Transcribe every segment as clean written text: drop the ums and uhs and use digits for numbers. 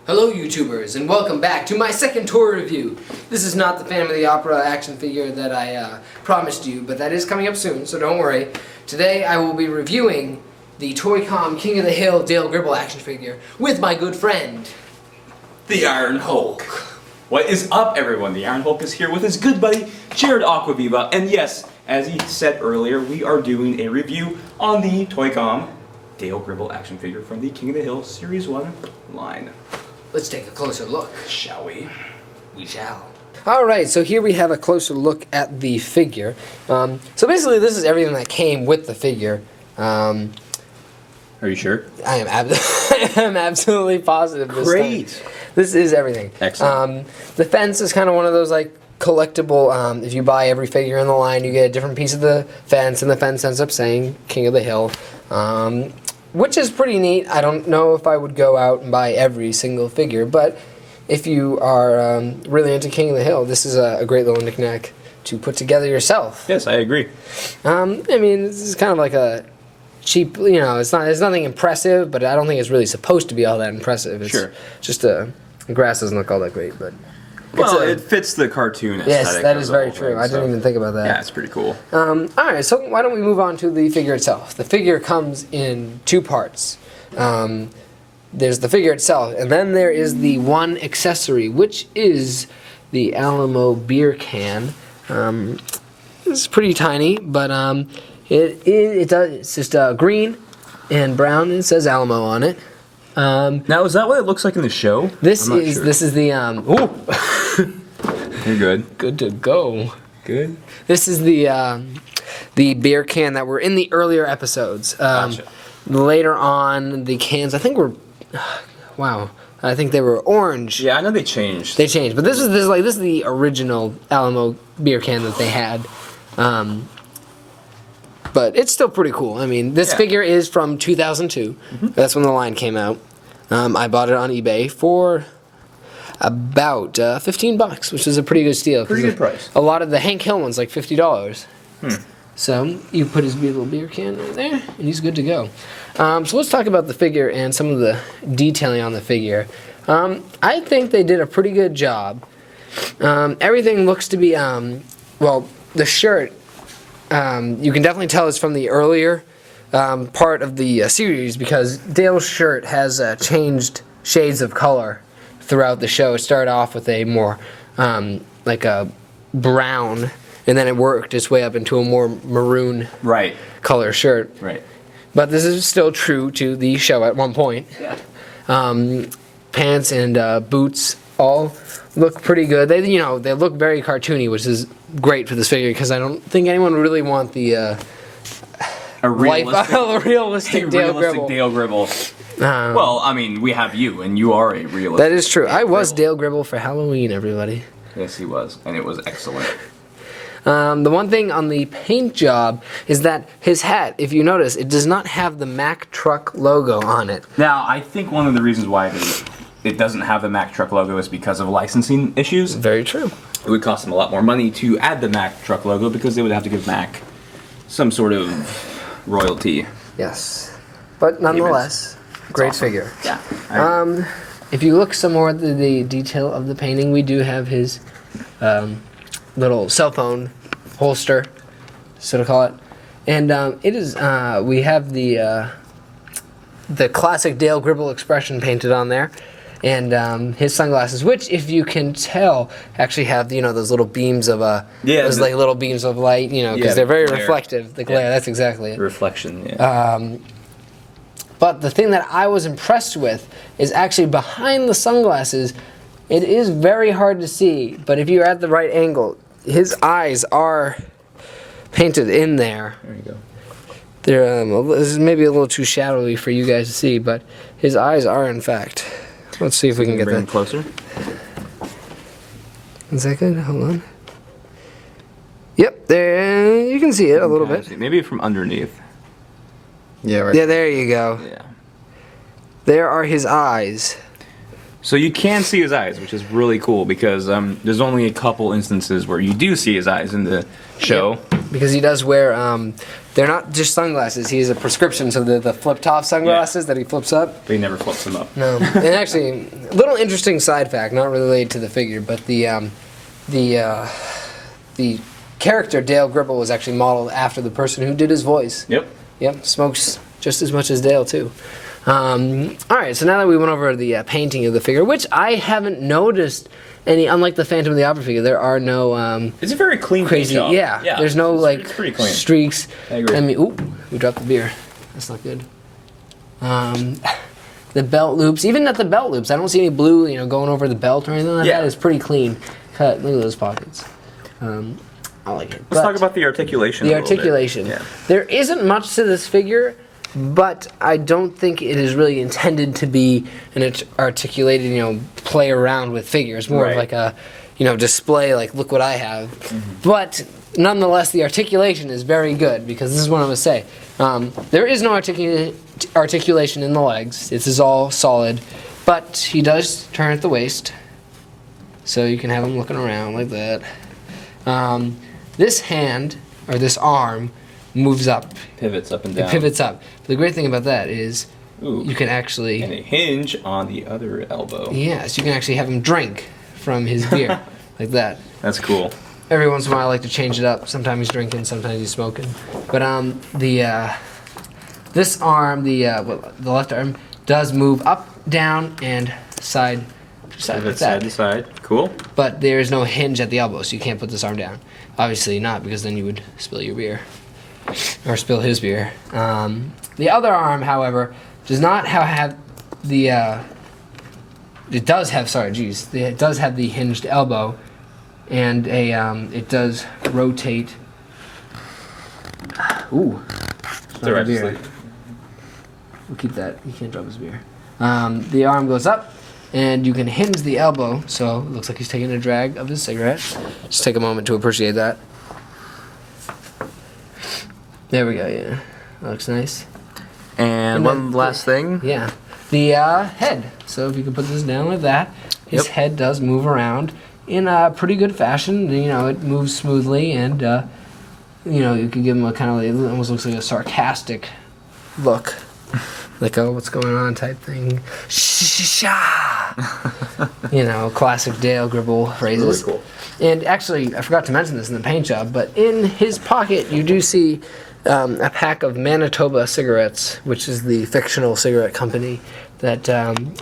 Hello YouTubers, and welcome back to my second toy review. This is not the Phantom of the Opera action figure that I promised you, but that is coming up soon, so don't worry. Today I will be reviewing the ToyCom King of the Hill Dale Gribble action figure with my good friend, the Iron Hulk. What is up, everyone? The Iron Hulk is here with his good buddy, Jared Aquaviva, and yes, as he said earlier, we are doing a review on the ToyCom Dale Gribble action figure from the King of the Hill Series 1 line. Let's take a closer look. Shall we? We shall. Alright, so here we have a closer look at the figure. So basically this is everything that came with the figure. Are you sure? I am absolutely positive this Great. time. This is everything. Excellent. The fence is kind of one of those like collectible, if you buy every figure in the line, you get a different piece of the fence, and the fence ends up saying King of the Hill. Which is pretty neat. I don't know if I would go out and buy every single figure, but if you are really into King of the Hill, this is a great little knick-knack to put together yourself. Yes, I agree. I mean, this is kind of like a cheap, you know, it's nothing impressive, but I don't think it's really supposed to be all that impressive. It's sure. Just the grass doesn't look all that great, but... Well, it fits the cartoon aesthetic. Yes, that is very true. I didn't even think about that. Yeah, it's pretty cool. Alright, so why don't we move on to the figure itself. The figure comes in two parts. There's the figure itself, and then there is the one accessory, which is the Alamo beer can. It's pretty tiny, but it's just green and brown, and it says Alamo on it. Now, is that what it looks like in the show? This is the ooh. You're good. Good to go. Good. This is the beer can that were in the earlier episodes. Gotcha. Later on, the cans I think were wow. I think they were orange. Yeah, I know they changed. They changed, but this is the original Alamo beer can that they had. But it's still pretty cool. I mean, this figure is from 2002. Mm-hmm. That's when the line came out. I bought it on eBay for about $15, which is a pretty good steal. Pretty good price. A lot of the Hank Hill ones, like $50. So you put his little beer can right there, and he's good to go. So let's talk about the figure and some of the detailing on the figure. I think they did a pretty good job. Everything looks to be, well, the shirt, you can definitely tell it's from the earlier part of the series because Dale's shirt has changed shades of color throughout the show. It started off with a more like a brown, and then it worked its way up into a more maroon color shirt. Right. But this is still true to the show at one point. Yeah. Pants and boots all look pretty good. They they look very cartoony, which is great for this figure because I don't think anyone would really want the a realistic Dale Gribble. Well, I mean, we have you, and you are a realistic. That is true. I was Dale Gribble for Halloween, everybody. Yes, he was, and it was excellent. The one thing on the paint job is that his hat, if you notice, it does not have the Mack Truck logo on it. Now, I think one of the reasons why it doesn't have the Mack Truck logo is because of licensing issues. Very true. It would cost them a lot more money to add the Mack Truck logo because they would have to give Mack some sort of royalty. Yes. But nonetheless, great awesome. Figure. Yeah. If you look some more at the detail of the painting, we do have his little cell phone holster, so to call it. And it is, we have the classic Dale Gribble expression painted on there. And his sunglasses, which, if you can tell, actually have those little beams of those like little beams of light, because they're very reflective. The glare, that's exactly it. Reflection, yeah. But the thing that I was impressed with is actually behind the sunglasses. It is very hard to see, but if you're at the right angle, his eyes are painted in there. There you go. They're this is maybe a little too shadowy for you guys to see, but his eyes are in fact. Let's see if we can get that closer. Is that good? Hold on. Yep, there you can see it a little bit. Maybe from underneath. Yeah, right. Yeah, there you go. Yeah. There are his eyes. So you can see his eyes, which is really cool because there's only a couple instances where you do see his eyes in the show. Yep. because he does wear. They're not just sunglasses. He has a prescription, so the flip-top sunglasses that he flips up. But he never flips them up. No, and actually, a little interesting side fact, not related to the figure, but the character Dale Gribble was actually modeled after the person who did his voice. Yep. Yep, smokes just as much as Dale too. All right, so now that we went over the painting of the figure, which I haven't noticed any, unlike the Phantom of the Opera figure, there are no it's a very clean crazy. paint job. Yeah, there's no it's pretty clean. streaks. I agree. I mean, ooh, we dropped the beer. That's not good. The belt loops, even at the belt loops, I don't see any blue, going over the belt or anything like that. It's pretty clean cut. Look at those pockets. I like it. Let's talk about the articulation. The articulation. Yeah. There isn't much to this figure, but I don't think it is really intended to be an articulated, play around with figures. More of like a, display, like, look what I have. But nonetheless, the articulation is very good, because this is what I'm going to say. There is no articulation in the legs. This is all solid. But he does turn at the waist, so you can have him looking around like that. This hand, or this arm, moves up. Pivots up and down. It pivots up. But the great thing about that is you can actually... And a hinge on the other elbow. Yes, you can actually have him drink from his beer, like that. That's cool. Every once in a while I like to change it up. Sometimes he's drinking, sometimes he's smoking. But this arm, the left arm, does move up, down, and side to side like that. Side to side. Cool. But there is no hinge at the elbow, so you can't put this arm down. Obviously not, because then you would spill your beer. Or spill his beer. The other arm, however, does not have the... it does have the hinged elbow, and it does rotate. Ooh. They're beer. We'll keep that. He can't drop his beer. The arm goes up, and you can hinge the elbow, so it looks like he's taking a drag of his cigarette. Just take a moment to appreciate that. There we go, yeah. That looks nice. And one last thing. Yeah. The head. So if you can put this down like that, his head does move around in a pretty good fashion. It moves smoothly, and, you can give him a kind of, it almost looks like a sarcastic look. Like, oh, what's going on type thing. Classic Dale Gribble phrases. Really cool. And actually, I forgot to mention this in the paint job, but in his pocket you do see a pack of Manitoba cigarettes, which is the fictional cigarette company that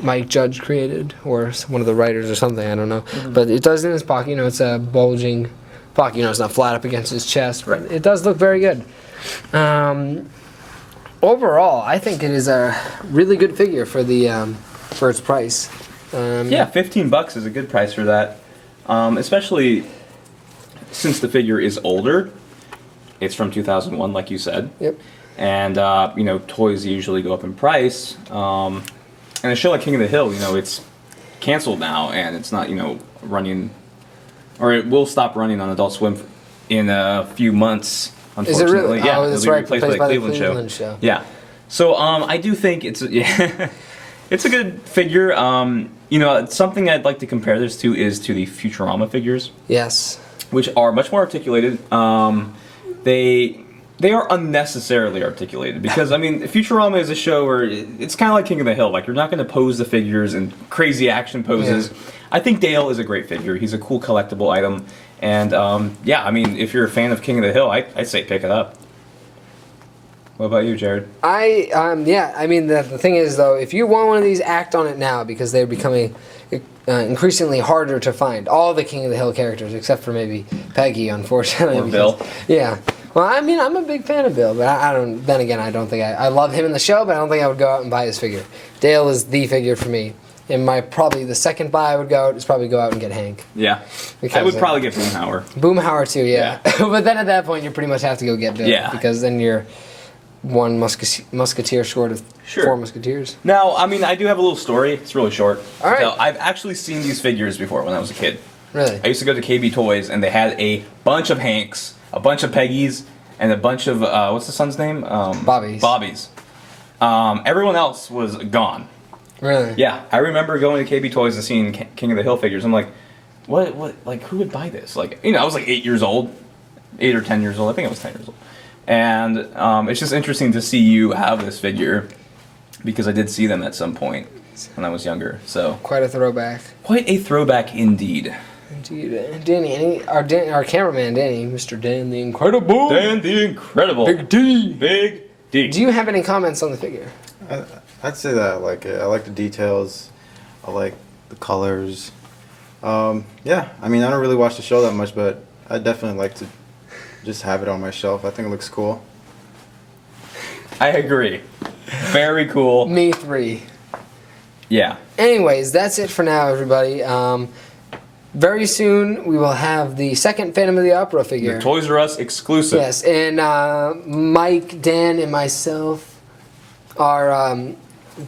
Mike Judge created, or one of the writers or something, I don't know. But it does in his pocket, it's a bulging pocket, it's not flat up against his chest, but it does look very good. Overall, I think it is a really good figure for its price. Yeah, $15 is a good price for that. Especially since the figure is older. It's from 2001, like you said. Yep. And, toys usually go up in price. And a show like King of the Hill, it's canceled now, and it's not, running, or it will stop running on Adult Swim in a few months, unfortunately. Is it really? Yeah, oh, that's it'll be right, replaced by the Cleveland show. Yeah. So, I do think it's, it's a good figure. Something I'd like to compare this to is to the Futurama figures. Yes. Which are much more articulated. They are unnecessarily articulated because, Futurama is a show where it's kind of like King of the Hill. Like, you're not going to pose the figures in crazy action poses. Yeah. I think Dale is a great figure. He's a cool collectible item. And, if you're a fan of King of the Hill, I'd say pick it up. What about you, Jared? The thing is, though, if you want one of these, act on it now, because they're becoming increasingly harder to find. All the King of the Hill characters, except for maybe Peggy, unfortunately. Or Bill. Yeah. Well, I'm a big fan of Bill, but I don't love him in the show, but I don't think I would go out and buy his figure. Dale is the figure for me. And probably the second buy I would go out is probably go out and get Hank. Yeah. Because I would probably get Boomhauer. Boomhauer too, yeah. But then at that point you pretty much have to go get Bill. Yeah. Because then you're one musketeer short of four musketeers. Now, I do have a little story. It's really short. All right. So I've actually seen these figures before when I was a kid. Really? I used to go to KB Toys, and they had a bunch of Hanks, a bunch of Peggies, and a bunch of, what's the son's name? Bobbies. Everyone else was gone. Really? Yeah. I remember going to KB Toys and seeing King of the Hill figures. I'm like, what, like, who would buy this? Like, I was like 8 years old. 8 or 10 years old. I think I was 10 years old. And it's just interesting to see you have this figure because I did see them at some point when I was younger. So quite a throwback. Quite a throwback indeed. Indeed. Danny, our cameraman, Danny, Mr. Dan the Incredible. Dan the Incredible. Big D. Big D. Do you have any comments on the figure? I'd say that I like it. I like the details. I like the colors. Yeah, I mean, I don't really watch the show that much, but I definitely like to just have it on my shelf. I think it looks cool. I agree. Very cool. Me 3. Yeah. Anyways, that's it for now, everybody. Very soon we will have the second Phantom of the Opera figure. The Toys R Us exclusive. Yes, and Mike, Dan, and myself are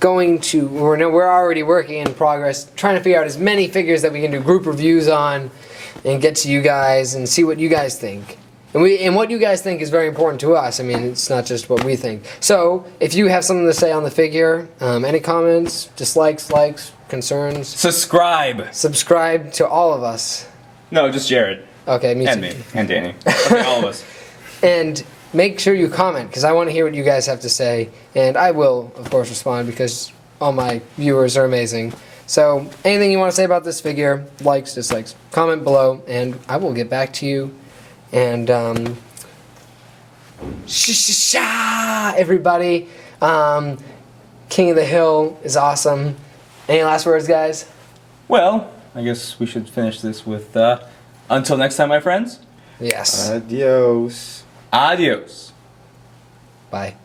going to. We're already working in progress, trying to figure out as many figures that we can do group reviews on, and get to you guys and see what you guys think. And what you guys think is very important to us. I mean, it's not just what we think. So, if you have something to say on the figure, any comments, dislikes, likes, concerns, subscribe to all of us. No, just Jared. Okay, me too. And me. And Danny. Okay, all of us. And make sure you comment, because I want to hear what you guys have to say. And I will, of course, respond, because all my viewers are amazing. So, anything you want to say about this figure, likes, dislikes, comment below, and I will get back to you. And, everybody. King of the Hill is awesome. Any last words, guys? Well, I guess we should finish this with, until next time, my friends. Yes. Adios. Adios. Bye.